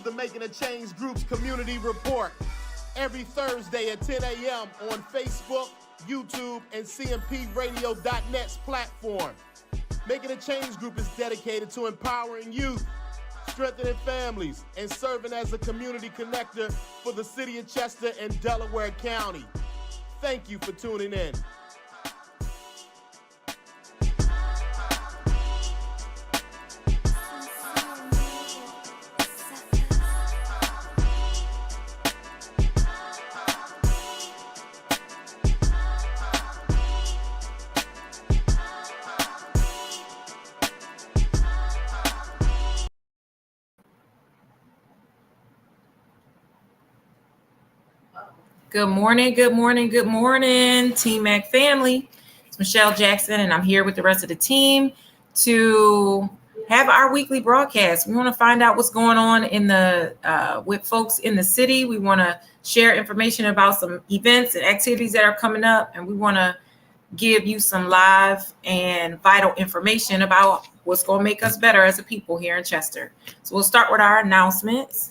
the Making a Change Group's Community Report every Thursday at 10 a.m. on Facebook, YouTube, and CMPRadio.net's platform. Making a Change Group is dedicated to empowering youth, strengthening families, and serving as a community connector for the city of Chester and Delaware County. Thank you for tuning in. Good morning, good morning, good morning, Team Mac family. It's Michelle Jackson, and I'm here with the rest of the team to have our weekly broadcast. We want to find out what's going on in the with folks in the city. We want to share information about some events and activities that are coming up, and we want to give you some live and vital information about what's going to make us better as a people here in Chester. So we'll start with our announcements.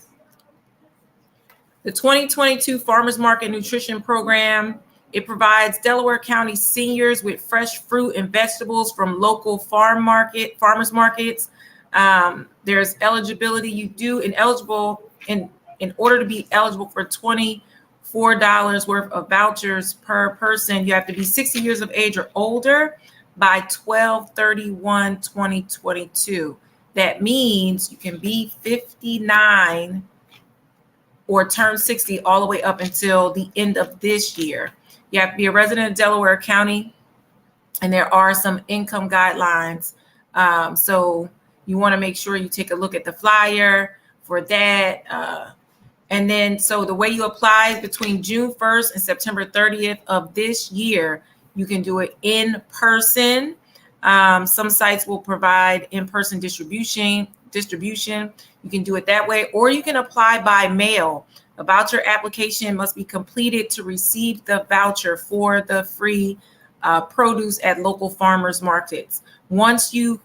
The 2022 Farmers Market Nutrition Program, it provides Delaware County seniors with fresh fruit and vegetables from local farmers markets. There's eligibility. You do in order to be eligible for $24 worth of vouchers per person, you have to be 60 years of age or older by 12/31/2022. That means you can be 59 or turn 60 all the way up until the end of this year. You have to be a resident of Delaware County, and there are some income guidelines. So you want to make sure you take a look at the flyer for that. And then, so the way you apply is between June 1st and September 30th of this year. You can do it in person. Some sites will provide in-person distribution. You can do it that way, or you can apply by mail. A voucher application must be completed to receive the voucher for the free produce at local farmers markets. Once you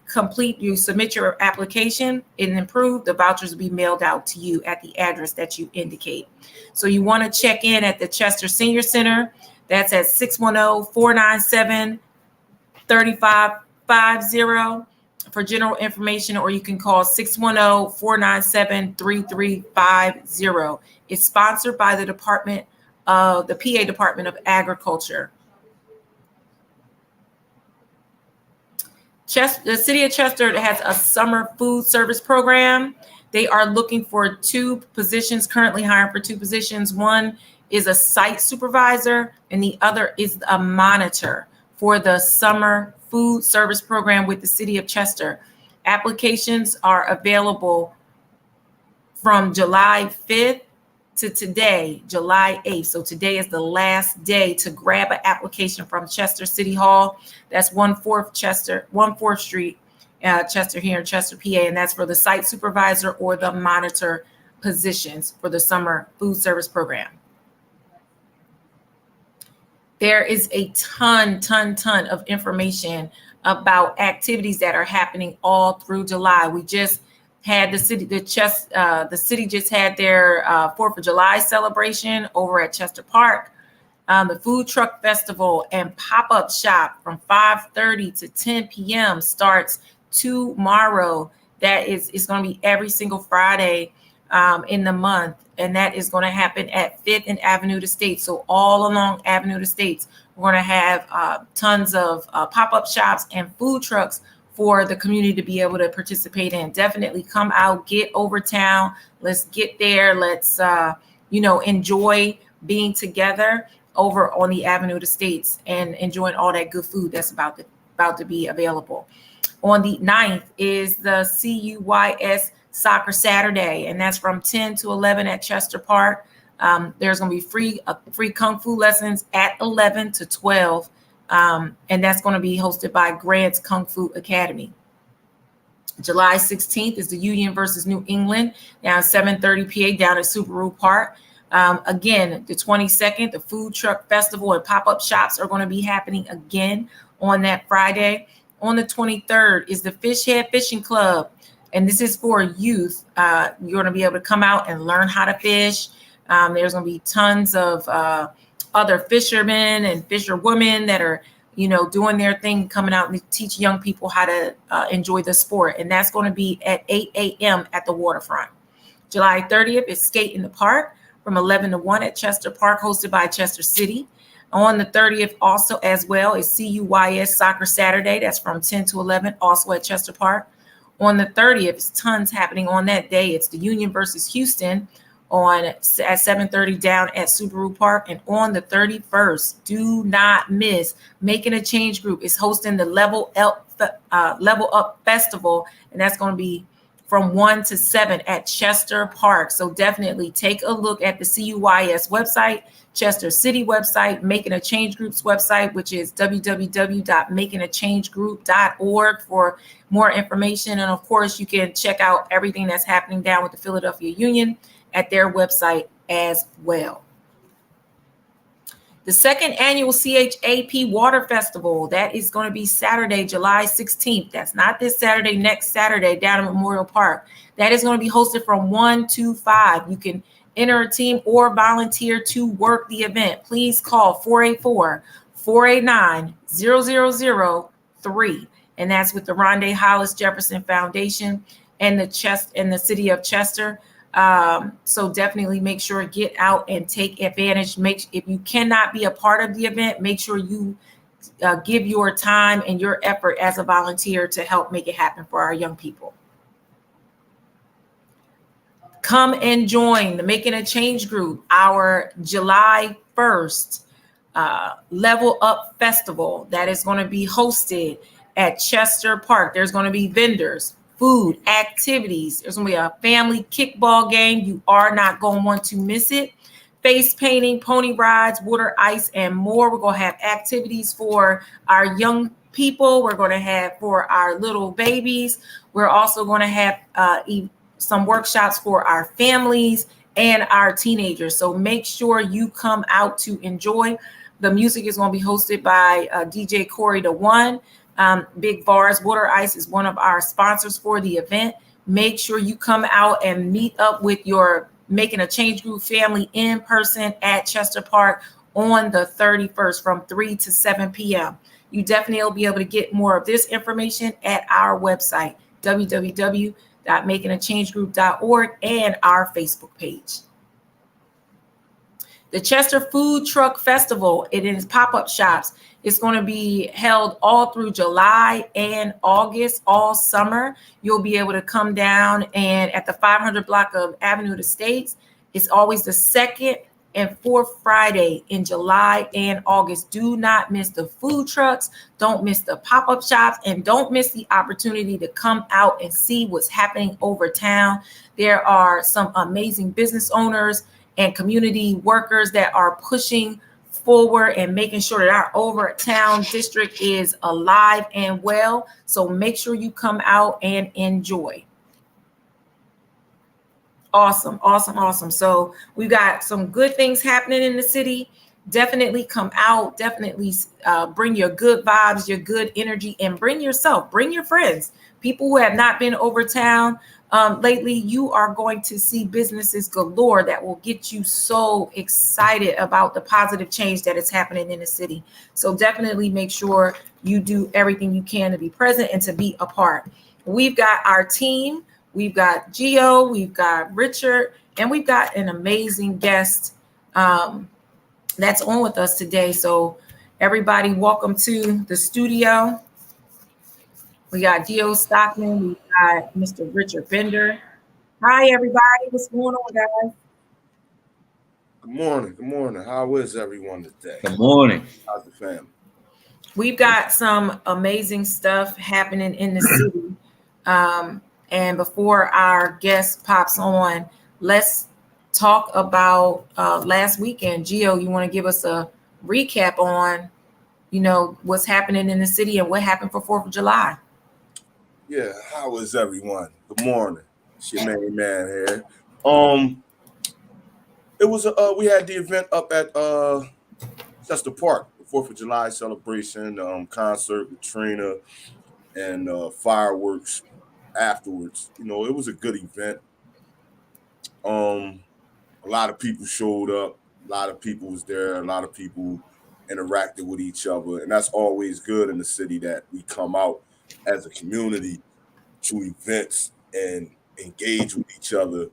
submit your application and approve, the vouchers will be mailed out to you at the address that you indicate. So you want to check in at the Chester Senior Center. That's at 610-497-3550. For general information, or you can call 610-497-3350. It's sponsored by the PA Department of Agriculture. The city of Chester has a summer food service program. They are looking for 2 positions, currently hiring for 2 positions. One is a site supervisor, and the other is a monitor for the summer food service program with the city of Chester. Applications are available from July 5th to today, July 8th. So today is the last day to grab an application from Chester City Hall. That's 1/4 Street, Chester here in Chester, PA. And that's for the site supervisor or the monitor positions for the summer food service program. There is a ton of information about activities that are happening all through July. We just had the city just had their 4th of July celebration over at Chester Park. The food truck festival and pop-up shop from 5:30 to 10 p.m. starts tomorrow. It's going to be every single Friday in the month. And that is going to happen at 5th and Avenue to State. So all along Avenue to States, we're going to have tons of pop-up shops and food trucks for the community to be able to participate in. Definitely come out, get over town. Let's get there. Let's, enjoy being together over on the Avenue to States and enjoying all that good food that's about to be available. On the 9th is the CUYS Soccer Saturday, and that's from 10 to 11 at Chester Park. There's going to be free Kung Fu lessons at 11 to 12, and that's going to be hosted by Grant's Kung Fu Academy. July 16th is the Union versus New England, down 7:30 p.m. down at Subaru Park. Again, the 22nd, the Food Truck Festival and pop-up shops are going to be happening again on that Friday. On the 23rd is the Fish Head Fishing Club. And this is for youth. You're going to be able to come out and learn how to fish. There's going to be tons of other fishermen and fisherwomen that are, doing their thing, coming out and teach young people how to enjoy the sport. And that's going to be at 8 a.m. at the waterfront. July 30th is Skate in the Park from 11 to 1 at Chester Park, hosted by Chester City. On the 30th also as well is CUYS Soccer Saturday. That's from 10 to 11, also at Chester Park. On the 30th, it's tons happening on that day. It's the Union versus Houston at 7:30 down at Subaru Park. And on the 31st, do not miss, Making a Change Group is hosting the Level Up Festival, and that's going to be from 1 to 7 at Chester Park. So definitely take a look at the CUYS website, Chester City website, Making a Change Group's website, which is www.makingachangegroup.org for more information. And of course, you can check out everything that's happening down with the Philadelphia Union at their website as well. The second annual CHAP Water Festival, that is going to be Saturday, July 16th. That's not this Saturday, next Saturday down at Memorial Park. That is going to be hosted from 1 to 5. You can enter a team or volunteer to work the event. Please call 484-489-0003. And that's with the Rondé Hollis Jefferson Foundation and the city of Chester. So definitely make sure to get out and take advantage. If you cannot be a part of the event, make sure you give your time and your effort as a volunteer to help make it happen for our young people. Come and join the Making a Change Group, our July 1st Level Up Festival that is going to be hosted at Chester Park. There's going to be vendors, food, activities. There's going to be a family kickball game. You are not going to want to miss it. Face painting, pony rides, water, ice, and more. We're going to have activities for our young people. We're going to have for our little babies. We're also going to have some workshops for our families and our teenagers. So make sure you come out to enjoy. The music is going to be hosted by DJ Corey the One. Big Bars Water Ice is one of our sponsors for the event. Make sure you come out and meet up with your Making a Change Group family in person at Chester Park on the 31st from 3 to 7 p.m. You definitely will be able to get more of this information at our website, www.makingachangegroup.org, and our Facebook page. The Chester Food Truck Festival, it is pop-up shops. It's going to be held all through July and August, all summer. You'll be able to come down and at the 500 block of Avenue of the States. It's always the second and fourth Friday in July and August. Do not miss the food trucks. Don't miss the pop-up shops, and don't miss the opportunity to come out and see what's happening over town. There are some amazing business owners and community workers that are pushing forward and making sure that our over town district is alive and well. So make sure you come out and enjoy. Awesome, awesome, awesome. So we've got some good things happening in the city. Definitely come out. Definitely bring your good vibes, your good energy, and bring yourself, bring your friends, people who have not been over town lately. You are going to see businesses galore that will get you so excited about the positive change that is happening in the city. So definitely make sure you do everything you can to be present and to be a part. We've got our team. We've got Gio, we've got Richard, and we've got an amazing guest that's on with us today. So everybody, welcome to the studio. We got Gio Stockman, we got Mr. Richard Bender. Hi, everybody. What's going on, guys? Good morning. Good morning. How is everyone today? Good morning. How's the family? We've got some amazing stuff happening in the city. And before our guest pops on, let's talk about last weekend. Gio, you want to give us a recap on, what's happening in the city and what happened for 4th of July? Yeah, how is everyone? Good morning. It's your main man here. It was we had the event up at Chester Park, the 4th of July celebration, concert with Trina and fireworks. afterwards. You know, it was a good event. A lot of people showed up. A lot of people was there. A lot of people interacted with each other, and that's always good in the city that we come out as a community to events and engage with each other,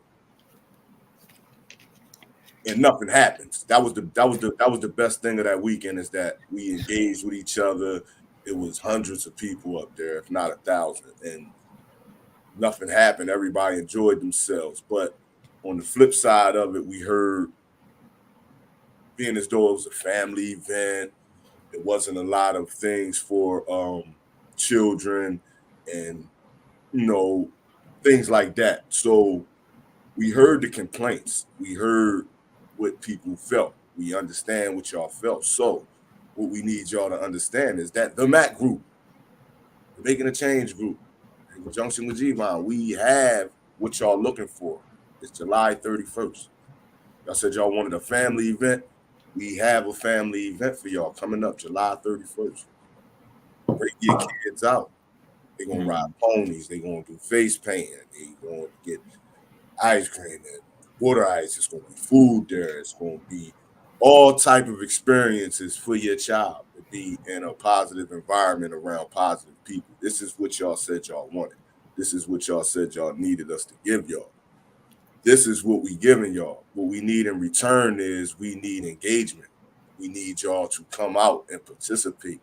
and nothing happens. That was the best thing of that weekend, is that we engaged with each other. It was hundreds of people up there, if not 1,000, and nothing happened. Everybody enjoyed themselves. But on the flip side of it, we heard, being as though it was a family event, it wasn't a lot of things for children and, you know, things like that. So we heard the complaints. We heard what people felt. We understand what y'all felt. So what we need y'all to understand is that the MAC group, the Making a Change group, in conjunction with G-Von, we have what y'all looking for. It's July 31st. Y'all said y'all wanted a family event. We have a family event for y'all coming up July 31st. Bring your kids out. They're going to ride ponies. They're going to do face painting. They're going to get ice cream and water ice. It's going to be food there. It's going to be all type of experiences for your child to be in a positive environment around positive people. This is what y'all said y'all wanted. This is what y'all said y'all needed us to give y'all. This is what we giving y'all. What we need in return is we need engagement. We need y'all to come out and participate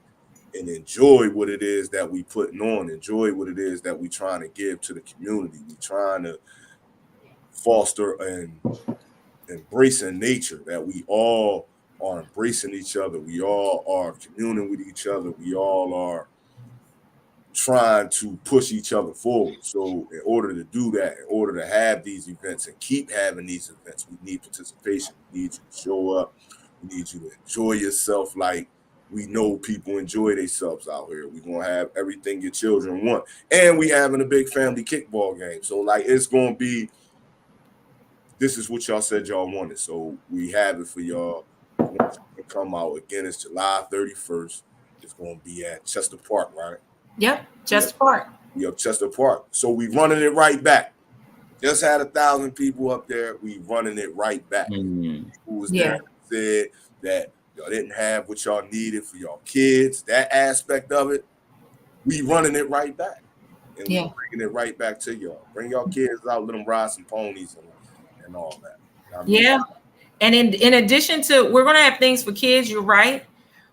and enjoy what it is that we putting on, enjoy what it is that we trying to give to the community. We trying to foster and embracing nature, that we all are embracing each other. We all are communing with each other. We all are trying to push each other forward. So in order to do that, in order to have these events and keep having these events, we need participation. We need you to show up. We need you to enjoy yourself like we know people enjoy themselves out here. We're going to have everything your children want. And we having a big family kickball game. So like, it's going to be, this is what y'all said y'all wanted. So we have it for y'all. Come out again. It's July 31st. It's going to be at Chester Park, right? Yep, Chester Park. Yep, Chester Park. So we running it right back. Just had 1,000 people up there. We running it right back. Who was there said that y'all didn't have what y'all needed for y'all kids. That aspect of it, we running it right back. And we bringing it right back to y'all. Bring y'all kids out, let them ride some ponies and all that. I mean, yeah. And in addition to, we're going to have things for kids, you're right.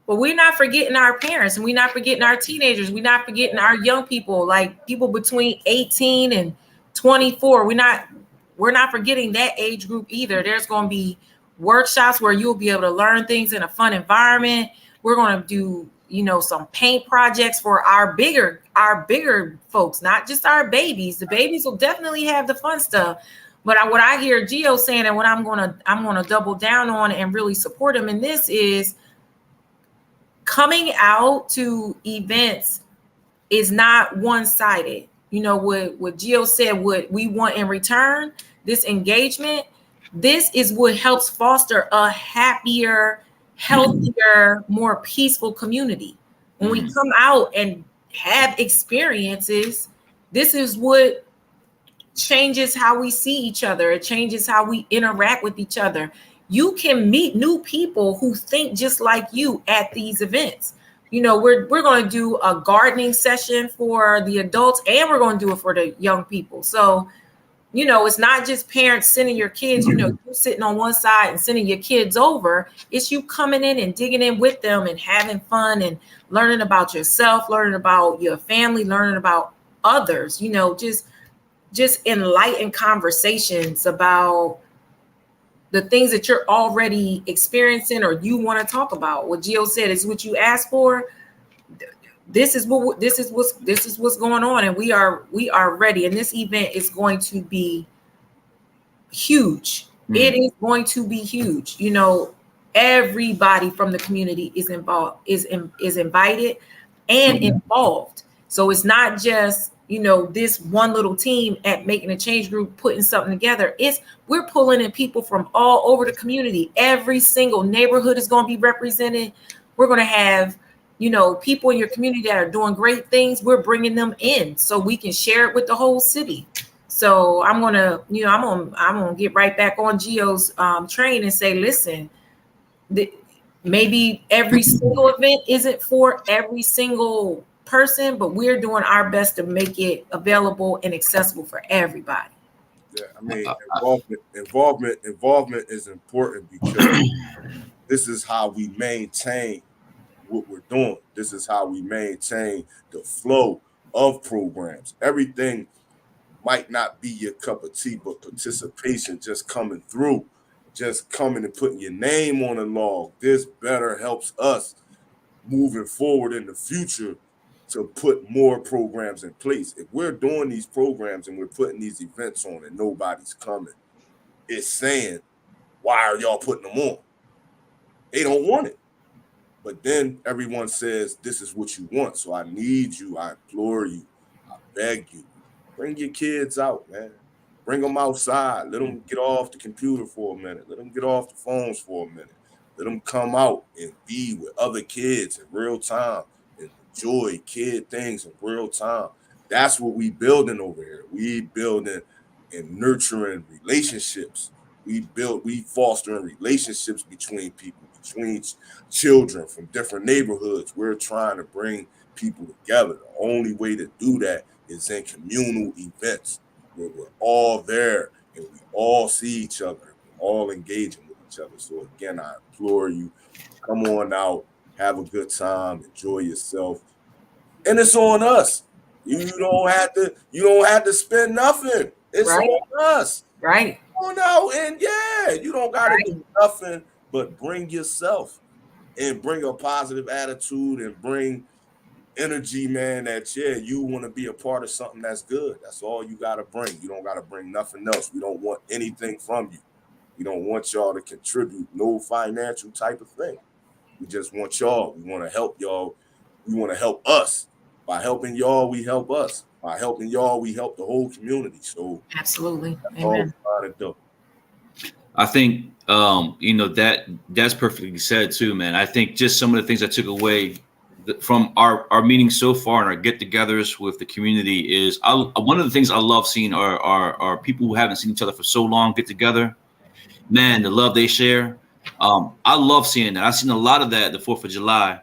But we're not forgetting our parents, and we're not forgetting our teenagers. We're not forgetting our young people, like people between 18 and 24. We're not forgetting that age group either. There's going to be workshops where you'll be able to learn things in a fun environment. We're going to do, some paint projects for our bigger folks, not just our babies. The babies will definitely have the fun stuff. But what I hear Gio saying, and what I'm gonna double down on and really support him in this, is coming out to events is not one-sided. What Gio said, what we want in return, this engagement, this is what helps foster a happier, healthier, more peaceful community. When we come out and have experiences, this is what changes how we see each other. It changes how we interact with each other. You can meet new people who think just like you at these events. We're going to do a gardening session for the adults, and we're going to do it for the young people. So, it's not just parents sending your kids, you sitting on one side and sending your kids over. It's you coming in and digging in with them and having fun and learning about yourself, learning about your family, learning about others, just enlighten conversations about the things that you're already experiencing or you want to talk about. What Gio said is what you asked for. This is what's going on, and we are ready. And this event is going to be huge. It is going to be huge. Everybody from the community is involved, is invited and involved. So it's not just this one little team at Making a Change group putting something together. We're pulling in people from all over the community. Every single neighborhood is going to be represented. We're going to have people in your community that are doing great things, we're bringing them in so we can share it with the whole city. So I'm gonna get right back on Gio's train and say, listen, maybe every single event isn't for every single person, but we're doing our best to make it available and accessible for everybody. Yeah, I mean, involvement is important because this is how we maintain what we're doing. This is how we maintain the flow of programs. Everything might not be your cup of tea, but participation, just coming through, just coming and putting your name on the log, this better helps us moving forward in the future to put more programs in place. If we're doing these programs and we're putting these events on and nobody's coming, it's saying, why are y'all putting them on? They don't want it. But then everyone says, this is what you want. So I need you, I implore you, I beg you, bring your kids out, man. Bring them outside. Let them get off the computer for a minute. Let them get off the phones for a minute. Let them come out and be with other kids in real time and enjoy kid things in real time. That's what we building over here. We building and nurturing relationships. We fostering relationships between people, between children from different neighborhoods. We're trying to bring people together. The only way to do that is in communal events where we're all there and we all see each other, all engaging with each other. So again, I implore you, come on out, have a good time, enjoy yourself. And it's on us. You don't have to spend nothing. It's right on us. Right. Come on out and you don't gotta do nothing but bring yourself and bring a positive attitude and bring energy, man, that you want to be a part of something that's good. That's all you got to bring. You don't got to bring nothing else. We don't want anything from you. We don't want y'all to contribute no financial type of thing. We just want y'all. We want to help y'all. We want to help us. By helping y'all, we help us. By helping y'all, we help the whole community. So absolutely. That's all we're trying to do. I think that's perfectly said too, man. I think just some of the things I took away from our meetings so far and our get-togethers with the community is one of the things I love seeing are people who haven't seen each other for so long get together. Man, the love they share. I love seeing that. I've seen a lot of that at the 4th of July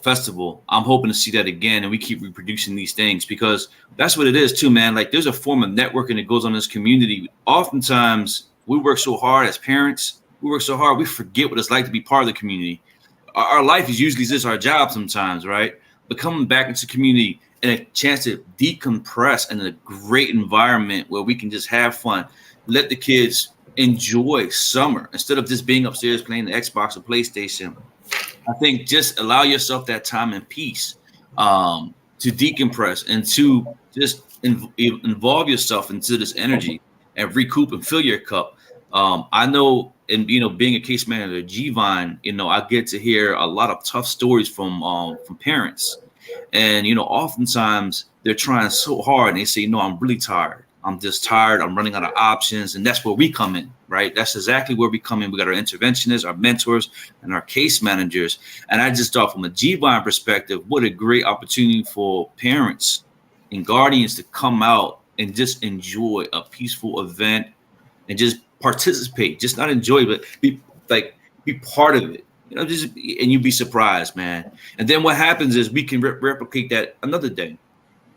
festival. I'm hoping to see that again, and we keep reproducing these things because that's what it is too, man. Like there's a form of networking that goes on in this community. Oftentimes we work so hard as parents. We work so hard, we forget what it's like to be part of the community. Our life is usually just our job sometimes, right? But coming back into community and a chance to decompress in a great environment where we can just have fun, let the kids enjoy summer instead of just being upstairs playing the Xbox or PlayStation. I think just allow yourself that time and peace to decompress and to just involve yourself into this energy and recoup and fill your cup. I know, and being a case manager at G-Vine, I get to hear a lot of tough stories from parents, and oftentimes they're trying so hard and they say, I'm really tired. I'm just tired. I'm running out of options, and that's where we come in, right? That's exactly where we come in. We got our interventionists, our mentors, and our case managers. And I just thought, from a G-Vine perspective, what a great opportunity for parents and guardians to come out and just enjoy a peaceful event and just participate, just not enjoy, but be part of it, and you'd be surprised, man. And then what happens is we can replicate that another day.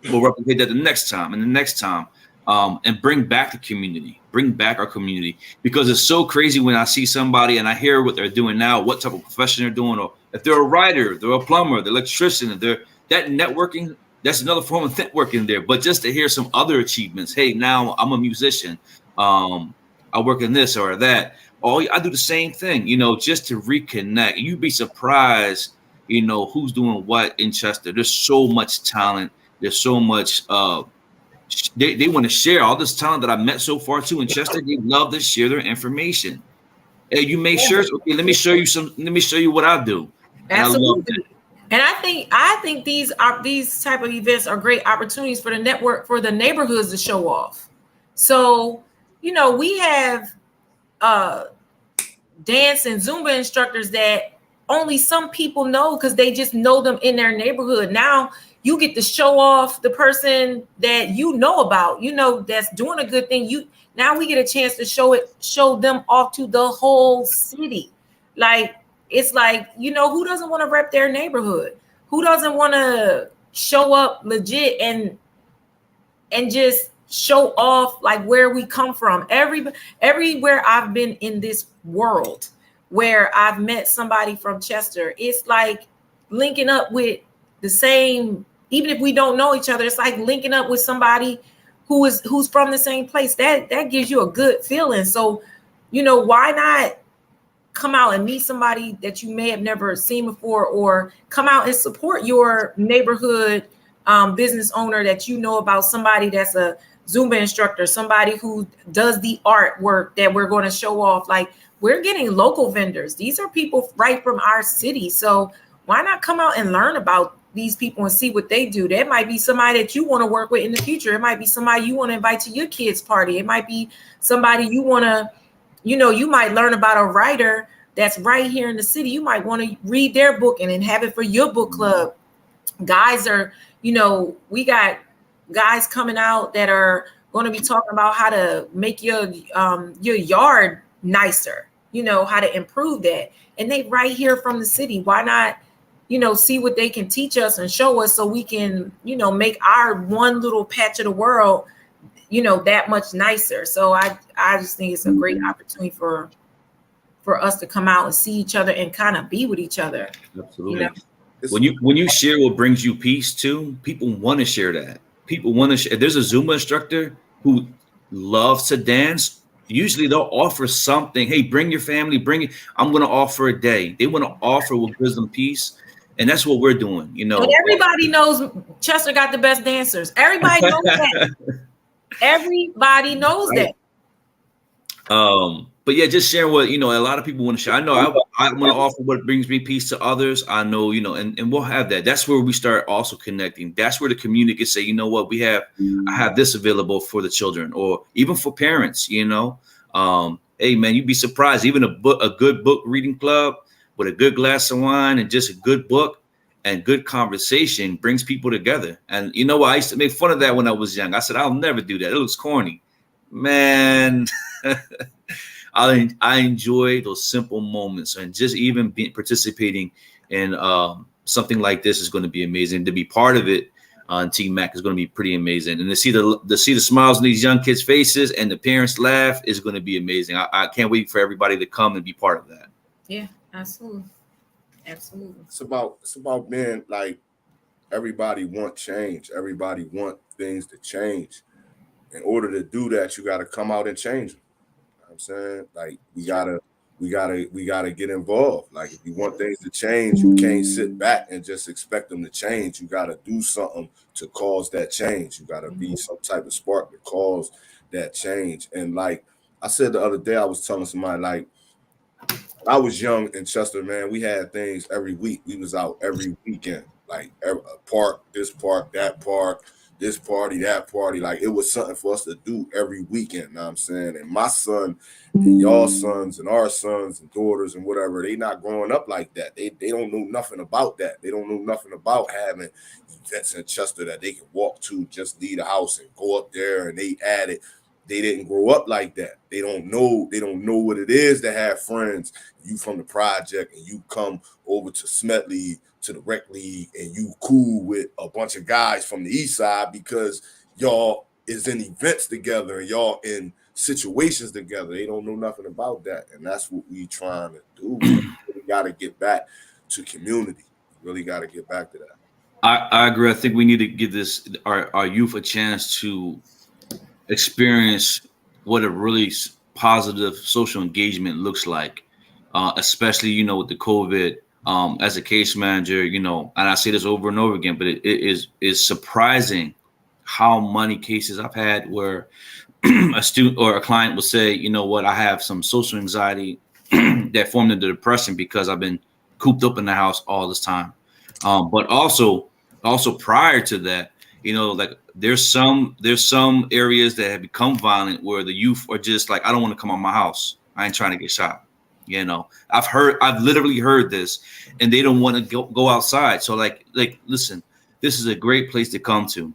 We'll replicate that the next time and the next time, and bring back the community, bring back our community, because it's so crazy when I see somebody and I hear what they're doing now, what type of profession they're doing, or if they're a writer, they're a plumber, they're an electrician, if they're that networking, that's another form of networking there. But just to hear some other achievements, hey, now I'm a musician. I work in this or that. I do the same thing, just to reconnect. You'd be surprised, who's doing what in Chester. There's so much talent. There's so much. They want to share all this talent that I met so far too in Chester. They love to share their information. Hey, you make sure. Okay, let me show you what I do. Absolutely. And I think these type of events are great opportunities for the network, for the neighborhoods to show off. So, we have dance and Zumba instructors that only some people know because they just know them in their neighborhood. Now you get to show off the person that you know about, that's doing a good thing. Now we get a chance to show them off to the whole city. Like, it's like, who doesn't want to rep their neighborhood? Who doesn't want to show up legit and just show off like where we come from? Everywhere I've been in this world where I've met somebody from Chester, it's like linking up with the same, even if we don't know each other, it's like linking up with somebody who's from the same place. That gives you a good feeling. So, why not come out and meet somebody that you may have never seen before, or come out and support your neighborhood business owner that you know about, somebody that's a Zumba instructor, somebody who does the artwork that we're going to show off. Like, we're getting local vendors. These are people right from our city. So why not come out and learn about these people and see what they do? That might be somebody that you want to work with in the future. It might be somebody you want to invite to your kids' party. It might be somebody you want to, you might learn about a writer that's right here in the city. You might want to read their book and then have it for your book club. Guys are, we got guys coming out that are going to be talking about how to make your yard nicer, how to improve that. And they right here from the city. Why not, see what they can teach us and show us, so we can, make our one little patch of the world, that much nicer. So I just think it's a great opportunity for us to come out and see each other and kind of be with each other. Absolutely. When you share what brings you peace too, people want to share that. People want to share. If there's a Zumba instructor who loves to dance, usually they'll offer something. Hey, bring your family, I'm going to offer a day. They want to offer what gives them peace. And that's what we're doing, But everybody knows Chester got the best dancers. Everybody knows that. Everybody knows that. But yeah, just sharing what, a lot of people want to share. I know I want to offer what brings me peace to others. I know, and we'll have that. That's where we start also connecting. That's where the community can say, you know what, I have this available for the children, or even for parents, hey man, you'd be surprised. Even a good book reading club with a good glass of wine and just a good book and good conversation brings people together. And you know what? I used to make fun of that when I was young. I said, I'll never do that. It looks corny, man. I enjoy those simple moments, and just even participating in something like this is going to be amazing. To be part of it on Team Mac is going to be pretty amazing, and to see the smiles on these young kids' faces and the parents laugh is going to be amazing. I can't wait for everybody to come and be part of that. Yeah, absolutely. It's about being like, everybody want change. Everybody want things to change. In order to do that, you got to come out and change them. I'm saying, like, we gotta get involved. Like, if you want things to change, you can't sit back and just expect them to change. You gotta do something to cause that change. You gotta be some type of spark to cause that change. And like I said the other day, I was telling somebody, like, I was young in Chester, man. We had things every week. We was out every weekend, like a park, this park, that park, this party, that party. Like, it was something for us to do every weekend, you know what I'm saying? And my son and y'all sons and our sons and daughters and whatever, they not growing up like that. They don't know nothing about that. They don't know nothing about having events in Chester that they can walk to, just leave the house and go up there and they add it. They didn't grow up like that. They don't know what it is to have friends. You from the project and you come over to Smedley, to the rec league, and you cool with a bunch of guys from the east side because y'all is in events together and y'all in situations together. They don't know nothing about that. And that's what we trying to do. We got to get back to community. Really got to get back to that. I agree. I think we need to give our youth a chance to experience what a really positive social engagement looks like, especially, with the COVID. As a case manager, and I say this over and over again, but it is surprising how many cases I've had where a student or a client will say, you know what, I have some social anxiety that formed into depression because I've been cooped up in the house all this time. But also prior to that, like there's some areas that have become violent where the youth are just like, I don't want to come out my house. I ain't trying to get shot. You know, I've literally heard this, and they don't want to go outside. So like, listen, this is a great place to come to.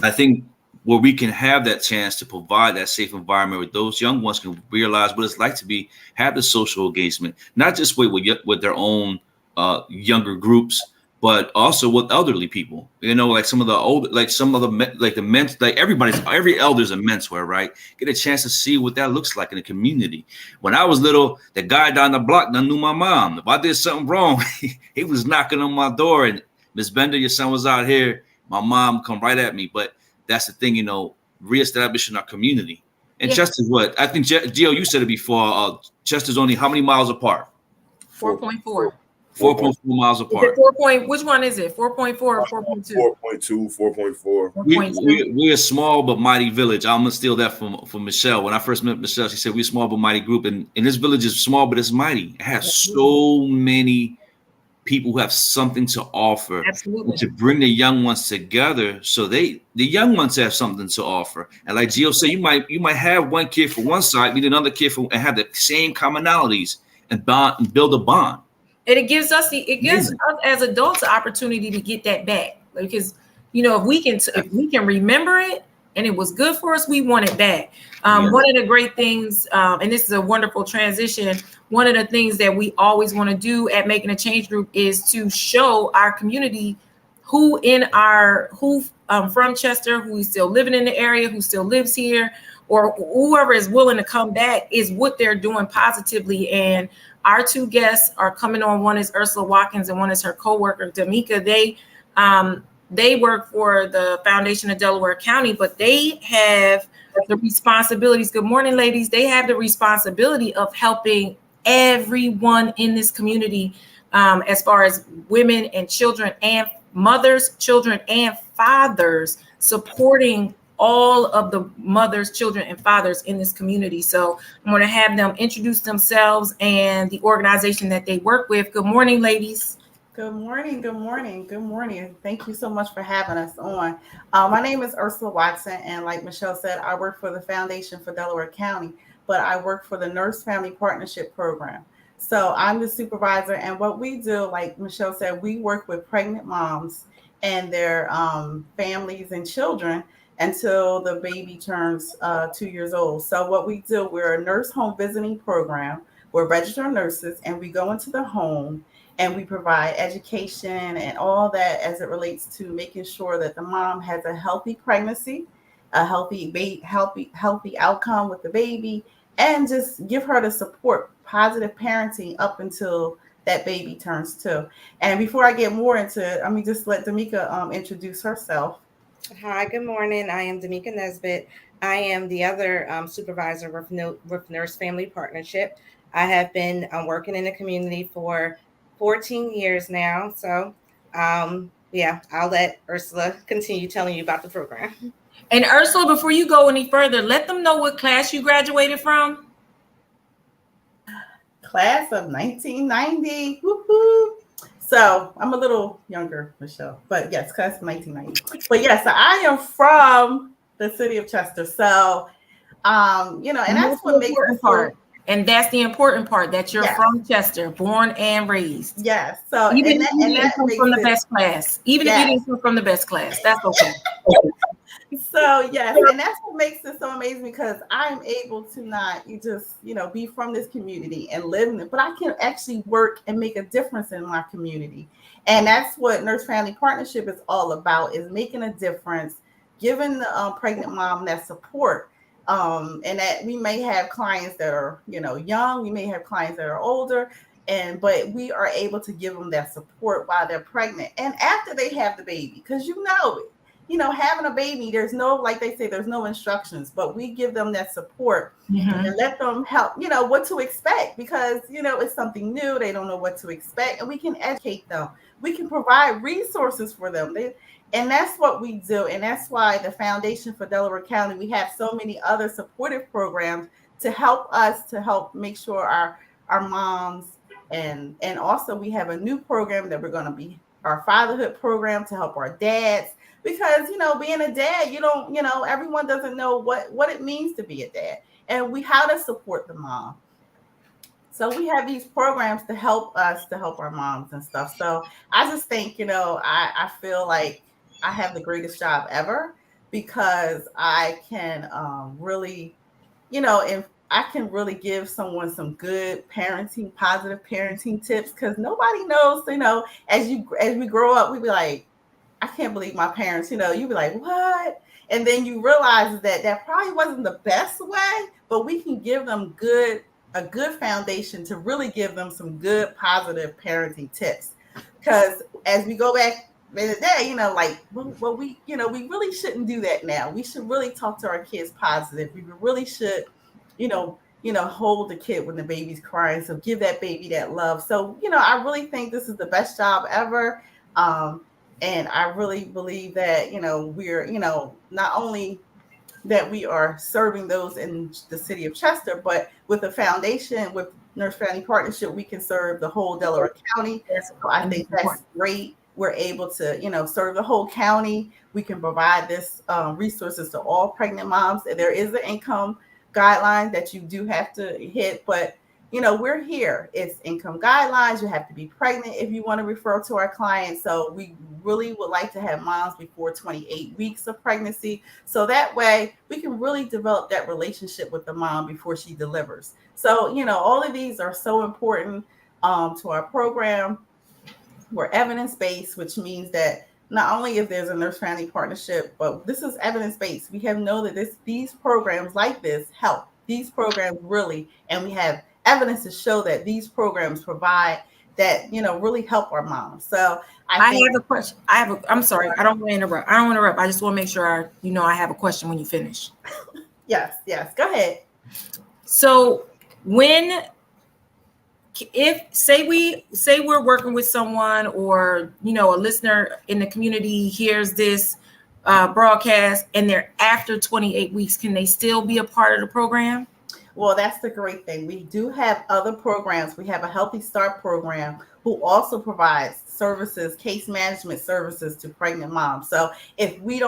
I think where we can have that chance to provide that safe environment where those young ones can realize what it's like to have the social engagement, not just with their own younger groups, but also with elderly people. You know, like some of the old, like some of the men, like every elder's a mentor, right? Get a chance to see what that looks like in the community. When I was little, the guy down the block done knew my mom. If I did something wrong, he was knocking on my door and, Miss Bender, your son was out here. My mom come right at me. But that's the thing, you know, reestablishing our community. And Chester's what? I think, Gio, you said it before. Chester's only how many miles apart? 4.4. 4.4 miles apart. Which one is it? 4.4 or 4.2? 4.2, 4.4. We're a small but mighty village. I'm gonna steal that from Michelle. When I first met Michelle, she said we're a small but mighty group. And this village is small, but it's mighty. It has so many people who have something to offer. Absolutely. To bring the young ones together so the young ones have something to offer. And like Gio said, you might have one kid for one side, meet another kid and have the same commonalities and build a bond. And it gives us as adults the opportunity to get that back, because you know if we can remember it and it was good for us, we want it back. One of the great things, and this is a wonderful transition, one of the things that we always want to do at Making a Change Group is to show our community who from Chester, who is still living in the area, who still lives here, or whoever is willing to come back, is what they're doing positively. And our two guests are coming on. One is Ursula Watkins and one is her coworker, Damika. They work for the Foundation of Delaware County, but they have the responsibilities. Good morning, ladies. They have the responsibility of helping everyone in this community, as far as women and children and mothers, children and fathers, supporting all of the mothers, children, and fathers in this community. So I'm going to have them introduce themselves and the organization that they work with. Good morning, ladies. Good morning. Good morning. Good morning. Thank you so much for having us on. My name is Ursula Watson, and like Michelle said, I work for the Foundation for Delaware County, but I work for the Nurse Family Partnership Program. So I'm the supervisor, and what we do, like Michelle said, we work with pregnant moms and their families and children until the baby turns 2 years old. So what we do, we're a nurse home visiting program. We're registered nurses, and we go into the home and we provide education and all that as it relates to making sure that the mom has a healthy pregnancy, a healthy outcome with the baby, and just give her the support, positive parenting up until that baby turns 2. And before I get more into it, let me just let Damika introduce herself. Hi, good morning. I am Damika Nesbitt. I am the other supervisor with Nurse Family Partnership. I have been working in the community for 14 years now. So, I'll let Ursula continue telling you about the program. And Ursula, before you go any further, let them know what class you graduated from. Class of 1990. Woo-hoo. So I'm a little younger, Michelle, but yes, class of 1990. But yes, I am from the city of Chester. So, and that's what makes it part. And that's the important part, that you're from Chester, born and raised. Yes. So even if you didn't come from the best class, if you didn't come from the best class, that's okay. So yes, and that's what makes it so amazing, because I'm able to not be from this community and live in it, but I can actually work and make a difference in my community. And that's what Nurse Family Partnership is all about, is making a difference, giving the pregnant mom that support. And that we may have clients that are, young, we may have clients that are older, but we are able to give them that support while they're pregnant and after they have the baby. Because having a baby, there's no, like they say, there's no instructions, but we give them that support and let them help, what to expect, because, it's something new. They don't know what to expect, and we can educate them. We can provide resources for them. And that's what we do. And that's why the Foundation for Delaware County, we have so many other supportive programs to help make sure our moms, and also we have a new program that we're going to be, our fatherhood program, to help our dads. Because, being a dad, everyone doesn't know what it means to be a dad, and how to support the mom. So we have these programs to help us, to help our moms and stuff. So I just think, I feel like I have the greatest job ever because I can really, and I can really give someone some good parenting, positive parenting tips because nobody knows, as we grow up, we be like, I can't believe my parents, you be like, what? And then you realize that probably wasn't the best way, but we can give them a good foundation to really give them some good positive parenting tips. Because as we go back in the day, we really shouldn't do that now. We should really talk to our kids positive. We really should, hold the kid when the baby's crying. So give that baby that love. So, I really think this is the best job ever. And I really believe that, we're, not only that we are serving those in the city of Chester, but with a foundation, with Nurse Family Partnership, we can serve the whole Delaware County. So I think that's great. We're able to, serve the whole county. We can provide this resources to all pregnant moms. There is an income guideline that you do have to hit, but we're here. It's income guidelines. You have to be pregnant if you want to refer to our clients. So we really would like to have moms before 28 weeks of pregnancy. So that way we can really develop that relationship with the mom before she delivers. So, all of these are so important to our program. We're evidence-based, which means that not only if there's a nurse family partnership, but this is evidence-based. We have know that these programs like this help. These programs really, and we have evidence to show that these programs provide that, really help our moms. So I have a question. I'm sorry. I don't want to interrupt. I just want to make sure I have a question when you finish. Yes. Go ahead. So if say we're working with someone or, a listener in the community hears this broadcast and they're after 28 weeks, can they still be a part of the program? Well, that's the great thing. We do have other programs. We have a Healthy Start program who also provides services, case management services to pregnant moms. So if we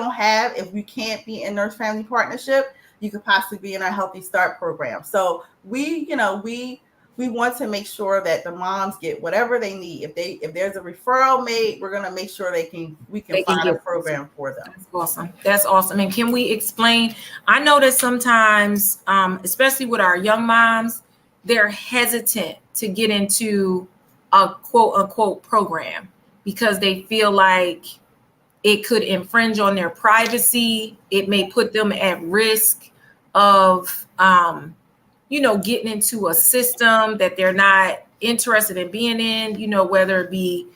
can't be in Nurse Family Partnership, you could possibly be in our Healthy Start program. So we want to make sure that the moms get whatever they need. If there's a referral made, we're going to make sure we can find a program for them. That's awesome. And can we explain? I know that sometimes, especially with our young moms, they're hesitant to get into a quote unquote program because they feel like it could infringe on their privacy. It may put them at risk of, getting into a system that they're not interested in being in, whether it be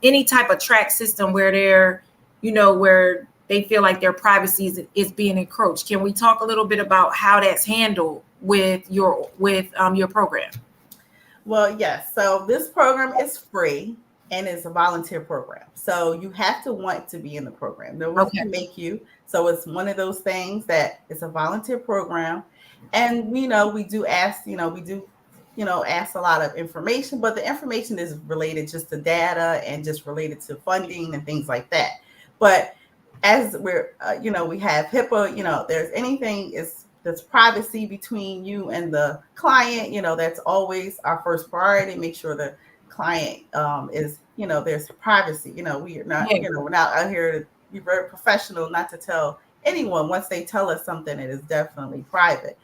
any type of track system where where they feel like their privacy is being encroached. Can we talk a little bit about how that's handled with your program? Well, yes. So this program is free and it's a volunteer program. So you have to want to be in the program. No one can make you. So it's one of those things that it's a volunteer program. And we do ask, ask a lot of information, but the information is related just to data and just related to funding and things like that. But as we're, we have HIPAA, there's anything that's privacy between you and the client, that's always our first priority. Make sure the client is, there's privacy. We're not, we're not out here to be very professional, not to tell anyone. Once they tell us something, it is definitely private.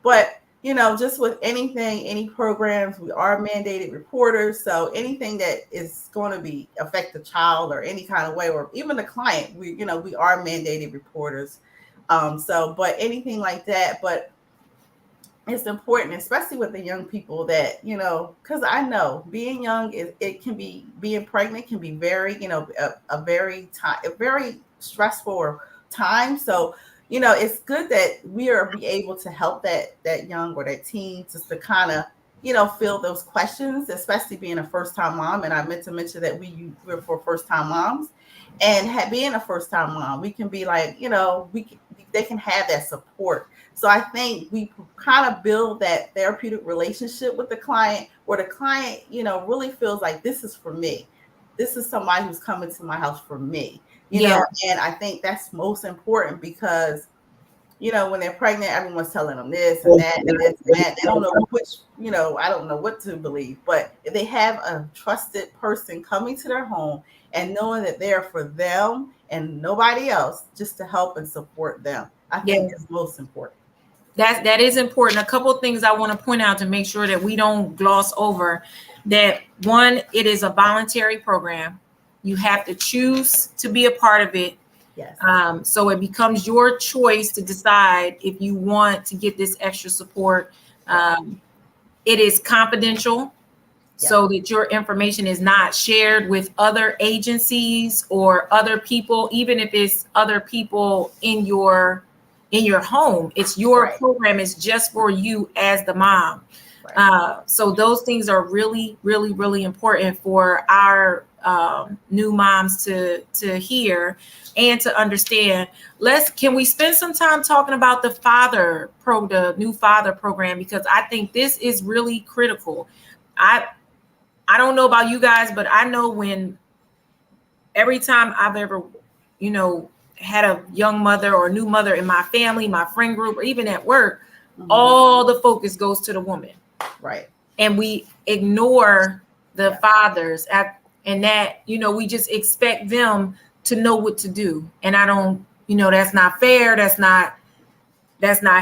But, just with any programs, we are mandated reporters. So anything that is going to affect the child or any kind of way, or even the client, we are mandated reporters. But anything like that, but it's important, especially with the young people that, because I know being young being pregnant can be very, a very stressful time. So, it's good that we are be able to help that young or that teen just to kind of, fill those questions, especially being a first-time mom. And I meant to mention that we're for first-time moms, and being a first-time mom, we can be like, they can have that support. So I think we kind of build that therapeutic relationship with the client, where the client, really feels like this is for me. This is somebody who's coming to my house for me. And I think that's most important because you know, when they're pregnant, everyone's telling them this and that and this and that. They don't know which, you know, I don't know what to believe. But if they have a trusted person coming to their home and knowing that they're for them and nobody else, just to help and support them, I think is most important. That is important. A couple of things I want to point out to make sure that we don't gloss over that. One, it is a voluntary program. You have to choose to be a part of it. Yes. So it becomes your choice to decide if you want to get this extra support. It is confidential, so that your information is not shared with other agencies or other people, even if it's other people in your home. It's your program. It's just for you as the mom. So those things are really, really, really important for our new moms to hear and to understand. Can we spend some time talking about the new father program? Because I think this is really critical. I don't know about you guys, but I know every time I've ever, you know, had a young mother or a new mother in my family, my friend group, or even at work, all the focus goes to the woman. Right. And we ignore the fathers and that, you know, we just expect them to know what to do. And I don't, you know, that's not fair. That's not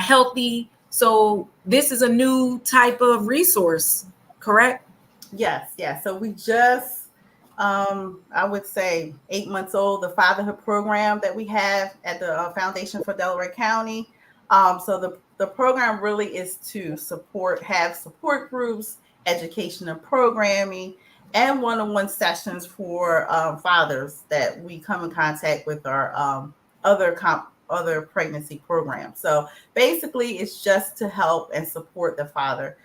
healthy. So this is a new type of resource, correct? Yes. Yeah. So we just, I would say 8 months old, the fatherhood program that we have at the Foundation for Delaware County. So the program really is to have support groups, education and programming, and one-on-one sessions for fathers that we come in contact with our other pregnancy programs. So basically, it's just to help and support the father.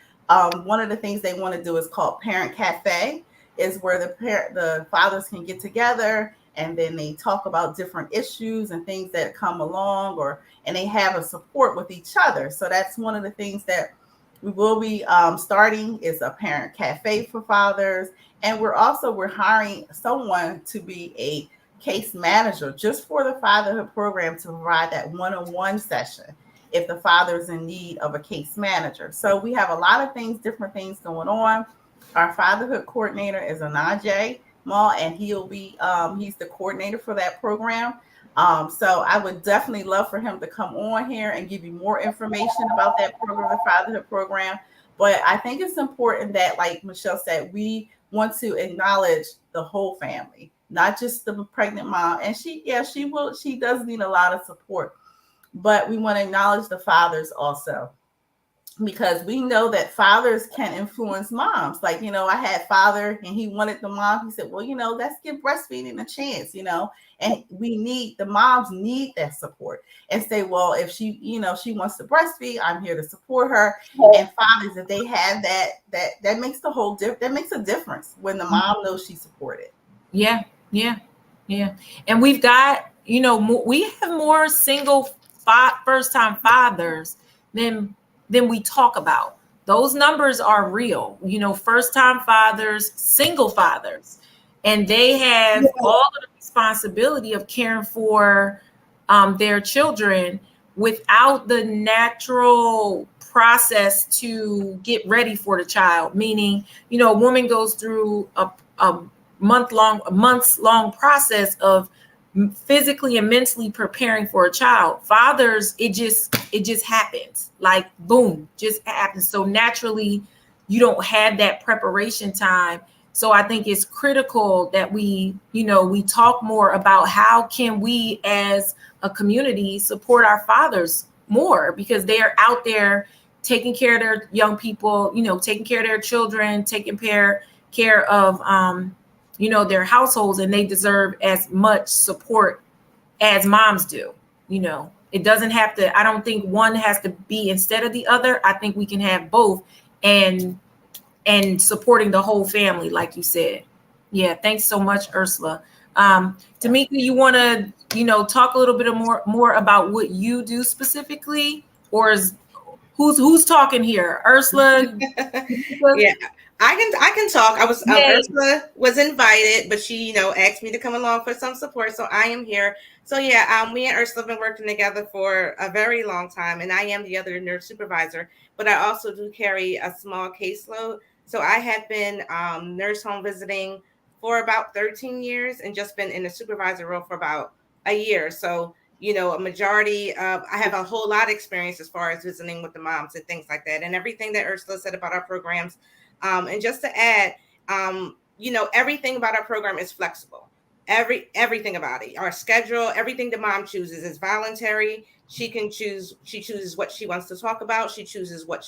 One of the things they want to do is called Parent Cafe, is where the fathers can get together and then they talk about different issues and things that come along, and they have a support with each other. So that's one of the things that we will be starting, is a Parent Cafe for fathers. And we're hiring someone to be a case manager just for the fatherhood program to provide that one-on-one session if the father is in need of a case manager. So we have a lot of different things going on. Our fatherhood coordinator is Anaje Mall, and he'll be he's the coordinator for that program. So I would definitely love for him to come on here and give you more information about that program, the fatherhood program. But I think it's important that, like Michelle said, we want to acknowledge the whole family, not just the pregnant mom. And she does need a lot of support, but we want to acknowledge the fathers also, because we know that fathers can influence moms. Like, you know, I had father and he wanted the mom. He said, well, you know, let's give breastfeeding a chance, you know, and the moms need that support and say, well, if she wants to breastfeed, I'm here to support her. And fathers, if they have that makes that makes a difference when the mom knows she's supported. Yeah. And we've got, you know, we have more single first-time fathers than we talk about. Those numbers are real. You know, first-time fathers, single fathers, and they have all of the responsibility of caring for their children without the natural process to get ready for the child. Meaning, you know, a woman goes through a months-long process of physically and mentally preparing for a child. Fathers, it just happens, like boom, just happens. So naturally, you don't have that preparation time. So I think it's critical that we talk more about how can we as a community support our fathers more, because they are out there taking care of their young people, you know, taking care of their children, taking care of their households, and they deserve as much support as moms do. You know, it doesn't have to, I don't think one has to be instead of the other. I think we can have both and supporting the whole family, like you said. Yeah. Thanks so much, Ursula. Tamika, you want to, talk a little bit more about what you do specifically, or who's talking here? Ursula? Yeah. I can talk. I was Yay. Ursula was invited, but she, asked me to come along for some support, so I am here. So yeah, me and Ursula have been working together for a very long time, and I am the other nurse supervisor, but I also do carry a small caseload. So I have been nurse home visiting for about 13 years, and just been in the supervisor role for about a year. So a majority of I have a whole lot of experience as far as visiting with the moms and things like that, and everything that Ursula said about our programs. And just to add, everything about our program is flexible. Everything about it, our schedule, everything the mom chooses is voluntary. She can choose. She chooses what she wants to talk about. She chooses what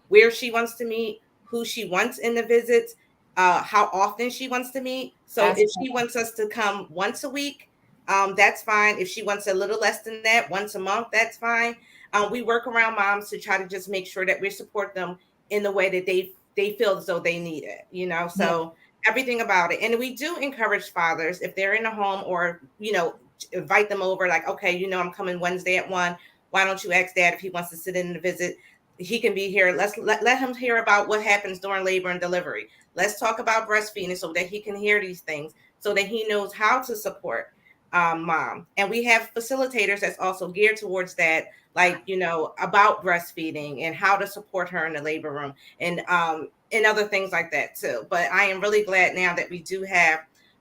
where she wants to meet, who she wants in the visits, how often she wants to meet. So That's if she wants us to come once a week, that's fine. If she wants a little less than that, once a month, that's fine. We work around moms to try to just make sure that we support them in the way that they feel as though they need it, so everything about it. And we do encourage fathers, if they're in a home, or invite them over, like, okay, I'm coming Wednesday at 1. Why don't you ask Dad if he wants to sit in the visit? He can be here. Let him hear about what happens during labor and delivery. Let's talk about breastfeeding so that he can hear these things, so that he knows how to support mom. And we have facilitators that's also geared towards that, like about breastfeeding and how to support her in the labor room, and other things like that too. But I am really glad now that we do have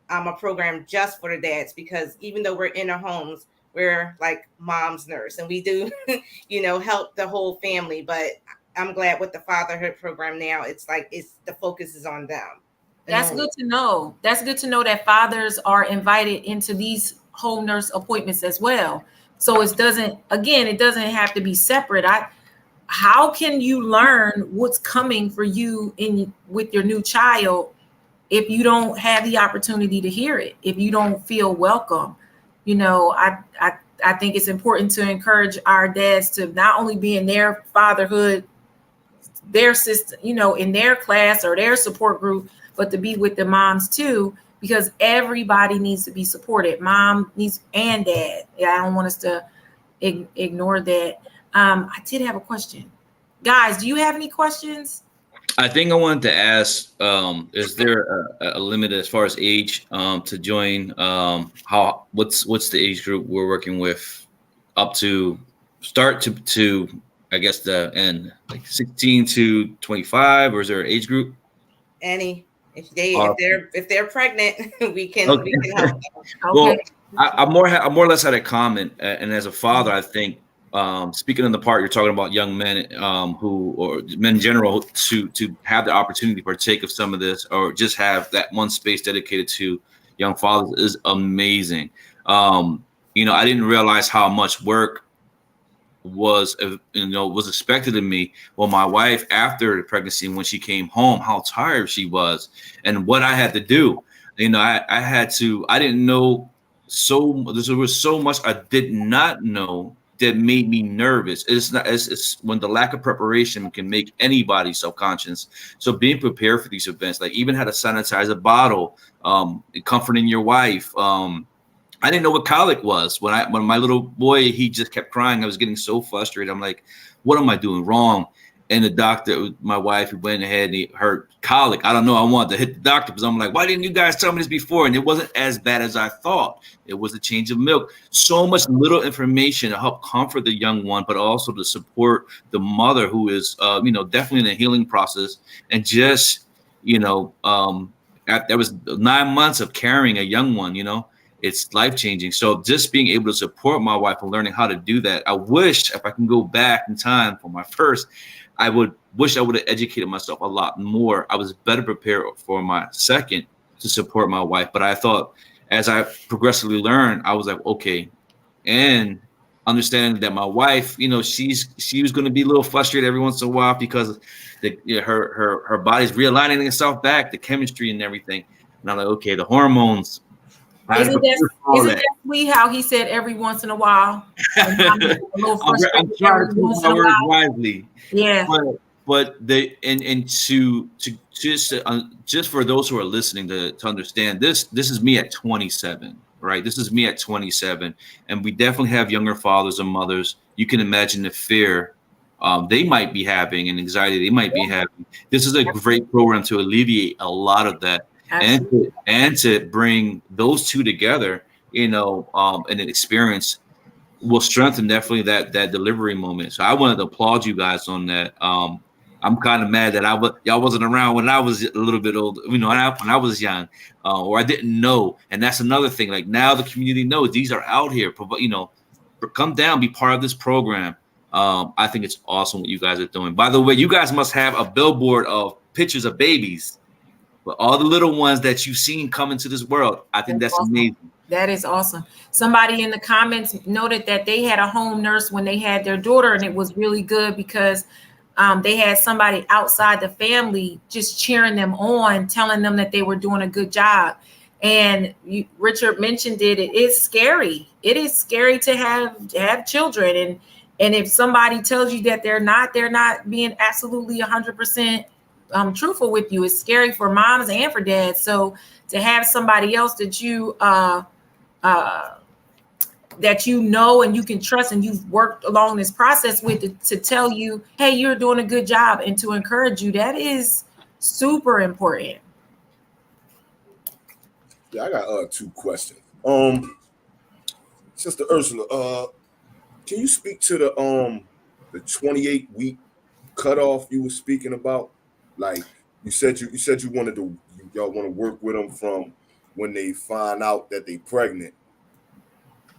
a program just for the dads, because even though we're in our homes, we're like mom's nurse, and we do help the whole family. But I'm glad with the fatherhood program now, it's the focus is on them. That's good to know. That's good to know that fathers are invited into these home nurse appointments as well. So it doesn't have to be separate. How can you learn what's coming for you with your new child if you don't have the opportunity to hear it, if you don't feel welcome? I think it's important to encourage our dads to not only be in their fatherhood, their system, in their class or their support group, but to be with the moms too, because everybody needs to be supported. Mom needs, and dad. Yeah, I don't want us to ignore that. I did have a question. Guys, do you have any questions? I think I wanted to ask, is there a limit as far as age to join? What's the age group we're working with up to start to I guess the end, like 16 to 25, or is there an age group? Any. If they're pregnant, we can help them. Okay. Well, I more or less had a comment, and as a father, I think speaking on the part you're talking about, young men or men in general, to have the opportunity to partake of some of this, or just have that one space dedicated to young fathers, is amazing. I didn't realize how much work was expected of me. Well, my wife, after the pregnancy, when she came home, how tired she was and what I had to do. I didn't know, there was so much I did not know that made me nervous. It's when the lack of preparation can make anybody self-conscious. So being prepared for these events, like even how to sanitize a bottle, comforting your wife, I didn't know what colic was. When my little boy, he just kept crying, I was getting so frustrated. I'm like, what am I doing wrong? And the doctor, my wife, went ahead and he heard colic. I don't know. I wanted to hit the doctor because I'm like, why didn't you guys tell me this before? And it wasn't as bad as I thought. It was a change of milk. So much little information to help comfort the young one, but also to support the mother who is, definitely in a healing process. And just, there was 9 months of carrying a young one, It's life-changing. So just being able to support my wife and learning how to do that. I wish if I can go back in time for my first, I would have educated myself a lot more. I was better prepared for my second to support my wife. But I thought as I progressively learned, I was like, okay. And understanding that my wife, she was going to be a little frustrated every once in a while because her body's realigning itself back, the chemistry and everything. And I'm like, okay, the hormones. Isn't that sweet how he said every once in a while? I'm trying to put my words wisely. Yeah. But just for those who are listening to understand, this is me at 27, right? This is me at 27, and we definitely have younger fathers and mothers. You can imagine the fear they might be having and anxiety they might be having. This is a great program to alleviate a lot of that and to bring those two together, in an experience will strengthen definitely that delivery moment. So I wanted to applaud you guys on that. I'm kind of mad that y'all wasn't around when I was a little bit old, when I was young, or I didn't know. And that's another thing. Like now the community knows these are out here. Come down, be part of this program. I think it's awesome what you guys are doing. By the way, you guys must have a billboard of pictures of babies, but all the little ones that you've seen come into this world. I think that's awesome. amazing. That is awesome. Somebody in the comments noted that they had a home nurse when they had their daughter, and it was really good because they had somebody outside the family just cheering them on, telling them that they were doing a good job. And Richard mentioned it. It is scary. It is scary to have children, and if somebody tells you that they're not being absolutely 100% truthful with you, it's scary for moms and for dads. So to have somebody else that you and you can trust and you've worked along this process with to tell you, hey, you're doing a good job, and to encourage you, that is super important. Yeah, I got 2 questions. Sister Ursula, can you speak to the 28-week cutoff you were speaking about? Like you said you y'all want to work with them from when they find out that they pregnant.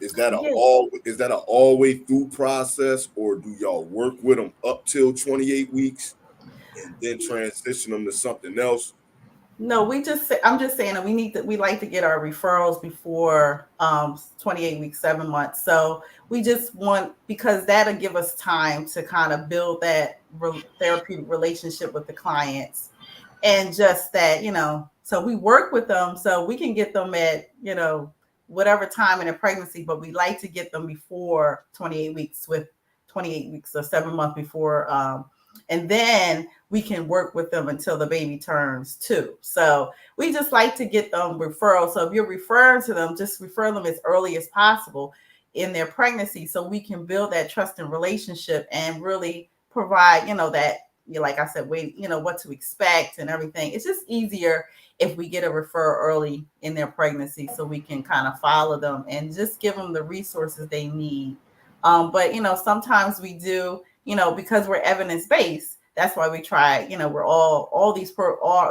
Is that an all way through process, or do y'all work with them up till 28 weeks and then transition them to something else? No, I'm just saying that we like to get our referrals before 28 weeks, 7 months. So we just want, because that'll give us time to kind of build that therapeutic relationship with the clients, and just that, so we work with them so we can get them at, whatever time in a pregnancy, but we like to get them before 28 weeks or 7 months before, and then we can work with them until the baby turns 2. So we just like to get them referrals. So if you're referring to them, just refer them as early as possible in their pregnancy, so we can build that trust and relationship and really provide, that, like I said, what to expect and everything. It's just easier if we get a referral early in their pregnancy, so we can kind of follow them and just give them the resources they need. But, sometimes we do, because we're evidence-based, that's why we try, we're all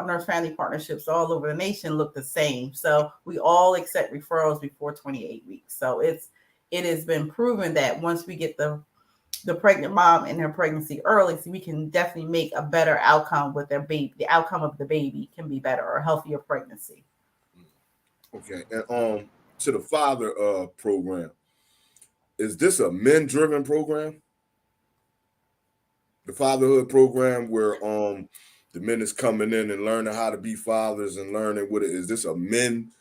nurse family partnerships all over the nation look the same. So we all accept referrals before 28 weeks. So it has been proven that once we get the pregnant mom in her pregnancy early, so we can definitely make a better outcome with their baby. The outcome of the baby can be better, or a healthier pregnancy. Okay. And to the father program, is this a men-driven program? The fatherhood program where the men is coming in and learning how to be fathers and learning what it is. This a men-driven?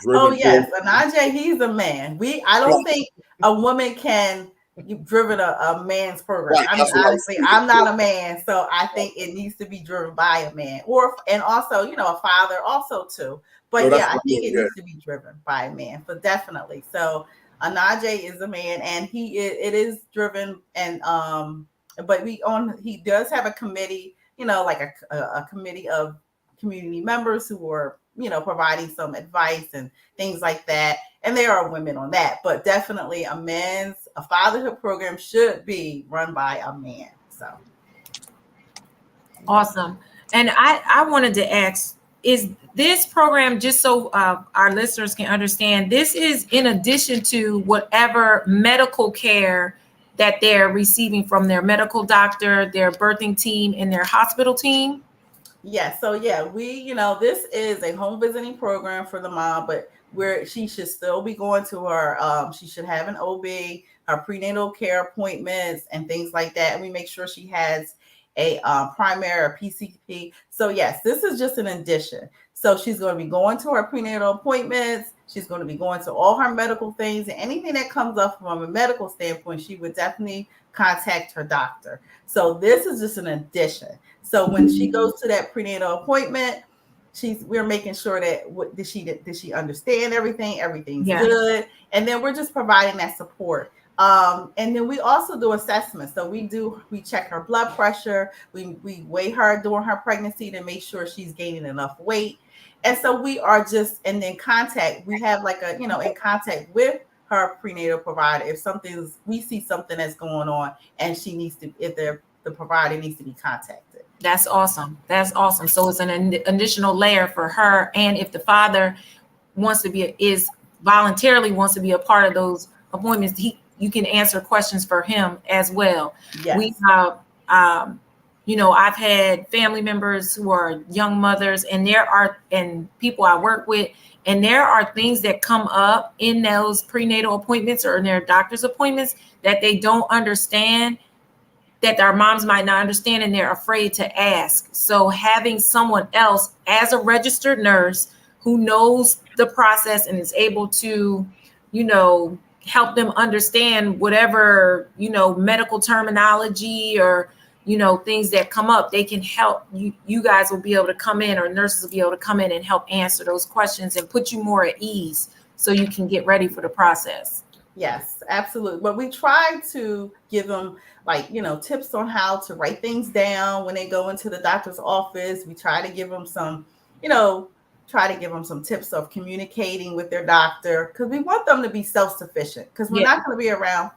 Oh yes, Anaje, he's a man. I don't think a woman can. You've driven a man's program. Right, I'm not a man, so I think it needs to be driven by a man, and also, a father also too. But I think it needs to be driven by a man, but definitely. So Anaje is a man, and it is driven, and but he does have a committee, like a committee of community members who are, providing some advice and things like that. And there are women on that, but definitely a fatherhood program should be run by a man. So awesome. And I wanted to ask, is this program, just so our listeners can understand, this is in addition to whatever medical care that they're receiving from their medical doctor, their birthing team, and their hospital team? Yeah. So this is a home visiting program for the mom, but where she should still be going to her, she should have an OB, her prenatal care appointments and things like that. And we make sure she has a primary or PCP. So yes, this is just an addition. So she's going to be going to her prenatal appointments. She's going to be going to all her medical things, and anything that comes up from a medical standpoint, she would definitely contact her doctor. So this is just an addition. So when she goes to that prenatal appointment, we're making sure that did she understand everything? Everything's good. And then we're just providing that support. And then we also do assessments. So we check her blood pressure. We weigh her during her pregnancy to make sure she's gaining enough weight. And so we are just, and then contact, we have like a, in contact with her prenatal provider. If we see something that's going on and she needs to, if the provider needs to be contacted. That's awesome. That's awesome. So it's an additional layer for her. And if the father voluntarily wants to be a part of those appointments, you can answer questions for him as well. Yes. We have, I've had family members who are young mothers, and people I work with, and there are things that come up in those prenatal appointments or in their doctor's appointments that they don't understand, that their moms might not understand, and they're afraid to ask. So having someone else as a registered nurse who knows the process and is able to, help them understand whatever, medical terminology or, things that come up, they can help you guys will be able to come in, or nurses will be able to come in and help answer those questions and put you more at ease so you can get ready for the process. Yes, absolutely. But we try to give them tips on how to write things down when they go into the doctor's office. We try to give them some, some tips of communicating with their doctor, because we want them to be self-sufficient, because we're not going to be around,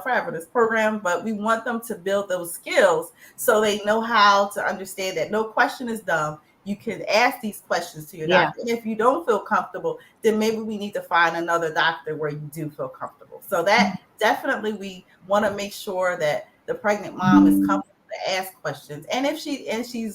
forever, this program, but we want them to build those skills so they know how to understand that no question is dumb. You can ask these questions to your doctor. And if you don't feel comfortable, then maybe we need to find another doctor where you do feel comfortable. So that definitely, we want to make sure that the pregnant mom is comfortable to ask questions. And if she asked you,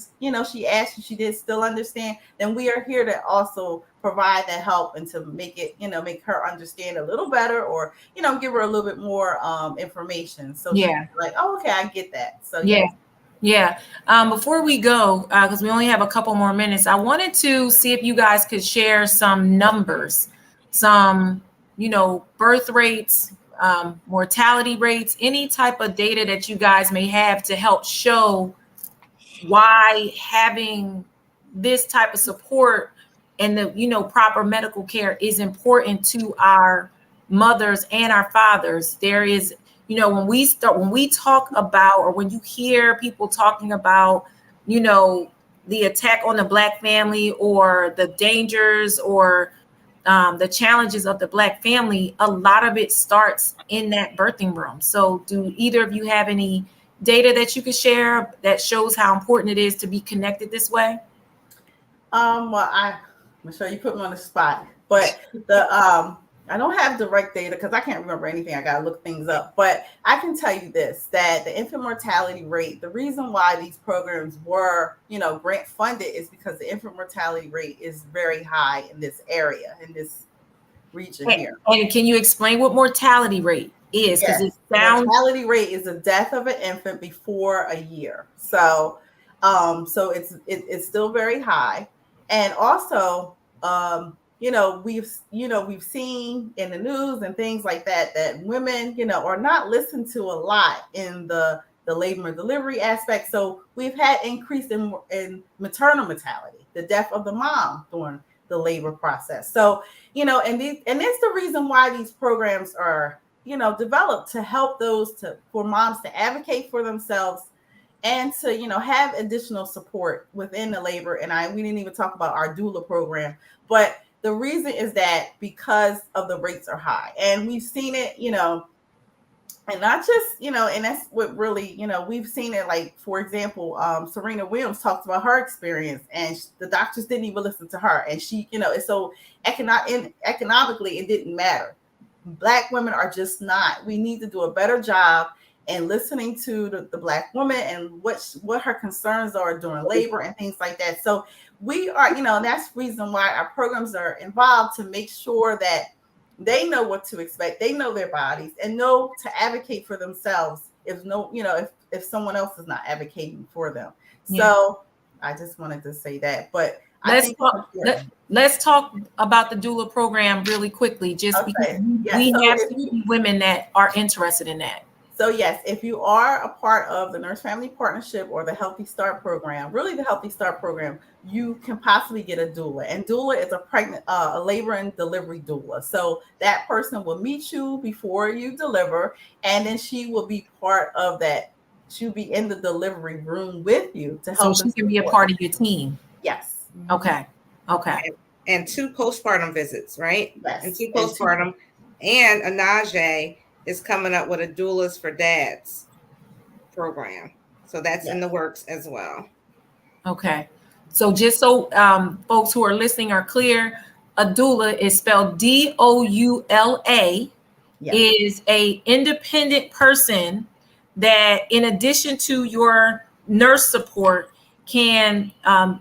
she did still understand, then we are here to also provide that help and to make it, make her understand a little better, or, give her a little bit more information. So she's like, oh, okay, I get that. So Yeah. Before we go, because we only have a couple more minutes, I wanted to see if you guys could share some numbers, some, birth rates, mortality rates, any type of data that you guys may have to help show why having this type of support and the, proper medical care is important to our mothers and our fathers. There is, when we talk about, or when you hear people talking about, the attack on the Black family, or the dangers, or the challenges of the Black family, a lot of it starts in that birthing room. So do either of you have any data that you could share that shows how important it is to be connected this way? Well, I'm sure you put me on the spot, but I don't have direct data because I can't remember anything. I got to look things up. But I can tell you this, that the infant mortality rate, the reason why these programs were, grant funded, is because the infant mortality rate is very high in this area, in this region here. And can you explain what mortality rate is? Because it sounds... Mortality rate is the death of an infant before a year. So, it's still very high. And also, we've seen in the news and things like that women, are not listened to a lot in the labor and delivery aspect. So we've had increase in maternal mortality, the death of the mom during the labor process. So, and it's the reason why these programs are, developed to help for moms to advocate for themselves, and to, have additional support within the labor. And we didn't even talk about our doula program, but the reason is that because of the rates are high, and we've seen it, and not just, and that's what really, we've seen it, like, for example, Serena Williams talked about her experience, and the doctors didn't even listen to her. And she, so economically, it didn't matter. Black women are just not, we need to do a better job and listening to the Black woman and what her concerns are during labor and things like that. So we are, that's the reason why our programs are involved, to make sure that they know what to expect. They know their bodies and know to advocate for themselves if someone else is not advocating for them. Yeah. So I just wanted to say that. But let's talk about the doula program really quickly, just because we have women that are interested in that. So yes, if you are a part of the Nurse Family Partnership or the Healthy Start program, really the Healthy Start program, you can possibly get a doula. And doula is a labor and delivery doula. So that person will meet you before you deliver, and then she will be part of that. She'll be in the delivery room with you to help. So she can be a part of your team. Yes. Okay. And 2 postpartum visits, right? Yes. And 2 postpartum. And Anaje is coming up with a Doulas for Dads program. So that's in the works as well. Okay. So just so folks who are listening are clear, a doula is spelled DOULA, is a independent person that, in addition to your nurse support, can